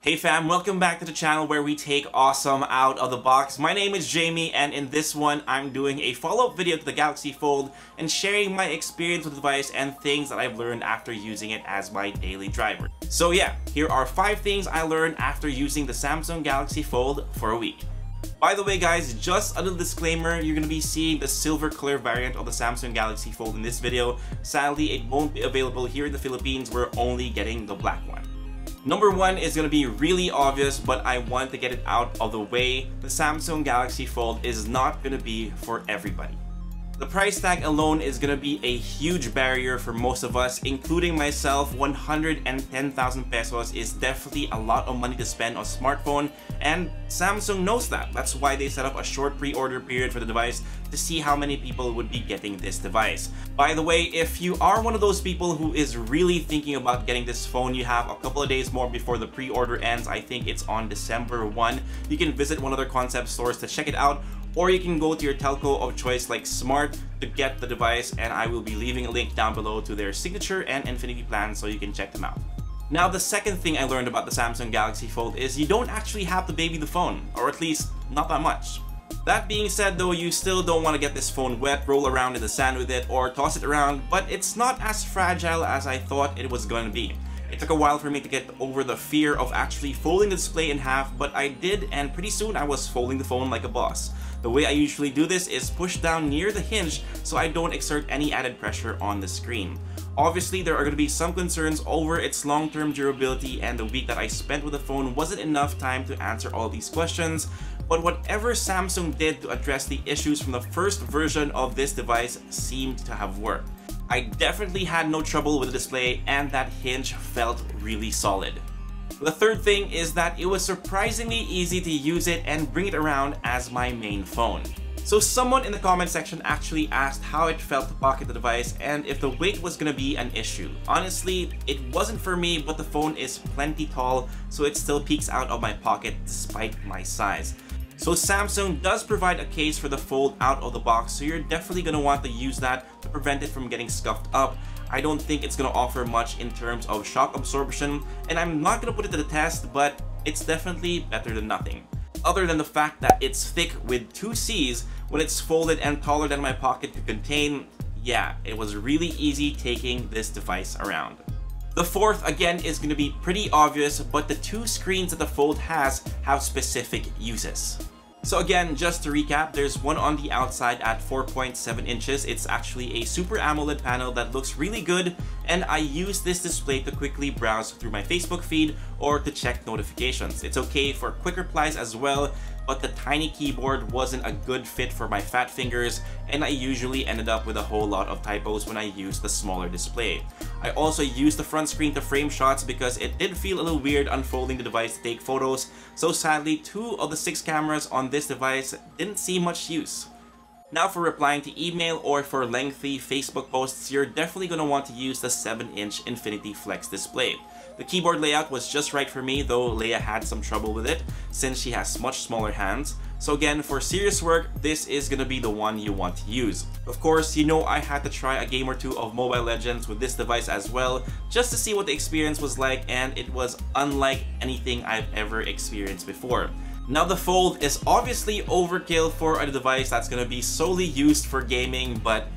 Hey fam, welcome back to the channel where we take awesome out of the box. My name is Jamie, and in this one I'm doing a follow-up video to the Galaxy Fold and sharing my experience with the device and things that I've learned after using it as my daily driver. So yeah, here are 5 things I learned after using the Samsung Galaxy Fold for a week. By the way guys, just a little disclaimer, you're going to be seeing the silver color variant of the Samsung Galaxy Fold in this video. Sadly, it won't be available here in the Philippines. We're only getting the black one. Number 1 is going to be really obvious, but I want to get it out of the way. The Samsung Galaxy Fold is not going to be for everybody. The price tag alone is going to be a huge barrier for most of us, including myself. 110,000 pesos is definitely a lot of money to spend on a smartphone, and Samsung knows that. That's why they set up a short pre-order period for the device to see how many people would be getting this device. By the way, if you are one of those people who is really thinking about getting this phone, you have a couple of days more before the pre-order ends. I think it's on December 1. You can visit one of their concept stores to check it out, or you can go to your telco of choice like Smart to get the device, and I will be leaving a link down below to their signature and infinity plan so you can check them out. Now, the second thing I learned about the Samsung Galaxy Fold is you don't actually have to baby the phone, or at least not that much. That being said though, you still don't want to get this phone wet, roll around in the sand with it, or toss it around, but it's not as fragile as I thought it was going to be. It took a while for me to get over the fear of actually folding the display in half, but I did, and pretty soon I was folding the phone like a boss. The way I usually do this is push down near the hinge so I don't exert any added pressure on the screen. Obviously, there are going to be some concerns over its long-term durability, and the week that I spent with the phone wasn't enough time to answer all these questions, but whatever Samsung did to address the issues from the first version of this device seemed to have worked. I definitely had no trouble with the display, and that hinge felt really solid. The third thing is that it was surprisingly easy to use it and bring it around as my main phone. So someone in the comment section actually asked how it felt to pocket the device and if the weight was going to be an issue. Honestly, it wasn't for me, but the phone is plenty tall, so it still peeks out of my pocket despite my size. So Samsung does provide a case for the Fold out of the box, so you're definitely going to want to use that to prevent it from getting scuffed up. I don't think it's going to offer much in terms of shock absorption, and I'm not going to put it to the test, but it's definitely better than nothing. Other than the fact that it's thick with 2 C's, when it's folded and taller than my pocket to contain, yeah, it was really easy taking this device around. The fourth, again, is going to be pretty obvious, but the 2 screens that the Fold has have specific uses. So again, just to recap, there's one on the outside at 4.7 inches. It's actually a Super AMOLED panel that looks really good, and I use this display to quickly browse through my Facebook feed or to check notifications. It's okay for quick replies as well, but the tiny keyboard wasn't a good fit for my fat fingers, and I usually ended up with a whole lot of typos when I used the smaller display. I also used the front screen to frame shots because it did feel a little weird unfolding the device to take photos, so sadly 2 of the 6 cameras on this device didn't see much use. Now for replying to email or for lengthy Facebook posts, you're definitely going to want to use the 7-inch Infinity Flex display. The keyboard layout was just right for me, though Lea had some trouble with it since she has much smaller hands. So again, for serious work, this is going to be the one you want to use. Of course, you know I had to try a game or 2 of Mobile Legends with this device as well, just to see what the experience was like, and it was unlike anything I've ever experienced before. Now the Fold is obviously overkill for a device that's going to be solely used for gaming, but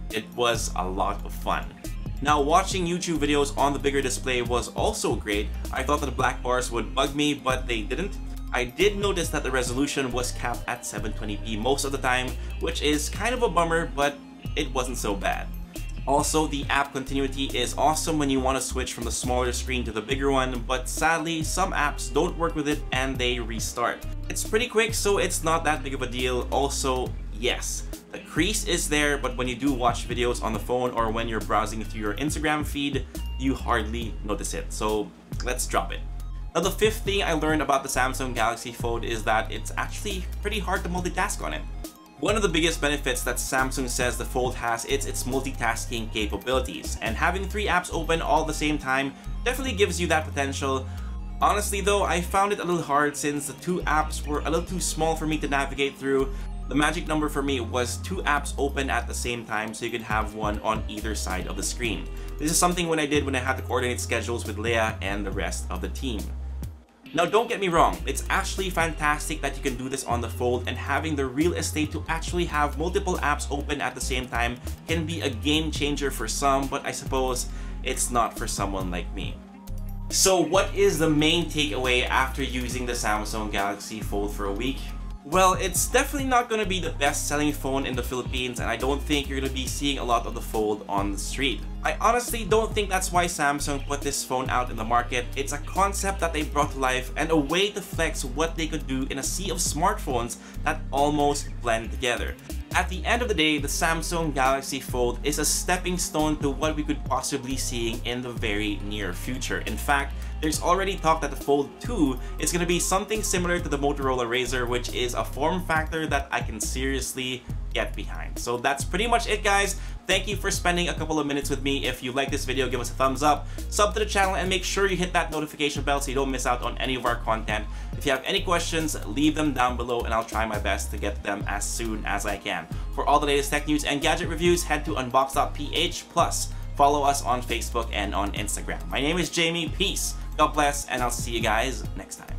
it was a lot of fun. Now, watching YouTube videos on the bigger display was also great. I thought that the black bars would bug me, but they didn't. I did notice that the resolution was capped at 720p most of the time, which is kind of a bummer, but it wasn't so bad. Also, the app continuity is awesome when you want to switch from the smaller screen to the bigger one, but sadly, some apps don't work with it and they restart. It's pretty quick, so it's not that big of a deal. Also, yes, the crease is there, but when you do watch videos on the phone or when you're browsing through your Instagram feed, you hardly notice it. So let's drop it. Now the 5th thing I learned about the Samsung Galaxy Fold is that it's actually pretty hard to multitask on it. One of the biggest benefits that Samsung says the Fold has is its multitasking capabilities, and having 3 apps open all at the same time definitely gives you that potential. Honestly though, I found it a little hard since the 2 apps were a little too small for me to navigate through. The magic number for me was 2 apps open at the same time, so you could have one on either side of the screen. This is something I did when I had to coordinate schedules with Lea and the rest of the team. Now don't get me wrong, it's actually fantastic that you can do this on the Fold, and having the real estate to actually have multiple apps open at the same time can be a game changer for some, but I suppose it's not for someone like me. So what is the main takeaway after using the Samsung Galaxy Fold for a week? Well, it's definitely not going to be the best-selling phone in the Philippines, and I don't think you're going to be seeing a lot of the Fold on the street. I honestly don't think that's why Samsung put this phone out in the market. It's a concept that they brought to life and a way to flex what they could do in a sea of smartphones that almost blend together. At the end of the day, the Samsung Galaxy Fold is a stepping stone to what we could possibly see in the very near future. In fact, there's already talk that the Fold 2 is going to be something similar to the Motorola Razr, which is a form factor that I can seriously get behind. So that's pretty much it, guys. Thank you for spending a couple of minutes with me. If you like this video, give us a thumbs up, sub to the channel, and make sure you hit that notification bell so you don't miss out on any of our content. If you have any questions, leave them down below and I'll try my best to get them as soon as I can. For all the latest tech news and gadget reviews, head to unbox.ph, plus follow us on Facebook and on Instagram. My name is Jamie. Peace, God bless, and I'll see you guys next time.